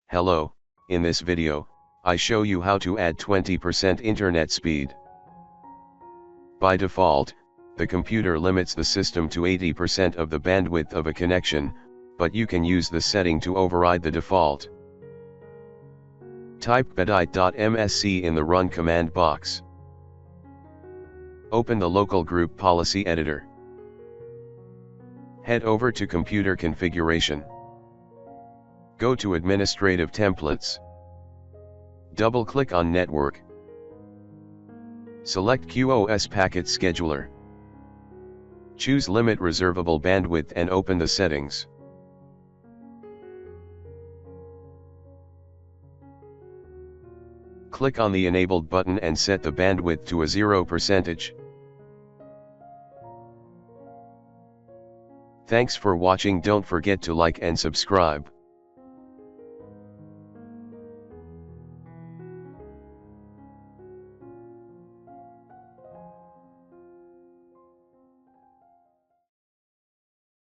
Hello, in this video, I show you how to add 20% internet speed. By default, the computer limits the system to 80% of the bandwidth of a connection, but you can use the setting to override the default. Type bedite.msc in the Run command box. Open the local group policy editor. Head over to Computer Configuration. Go to Administrative Templates. Double-click on Network. Select QoS Packet Scheduler. Choose Limit Reservable Bandwidth and open the settings. Click on the Enabled button and set the bandwidth to a 0%. Thanks for watching. Don't forget to like and subscribe.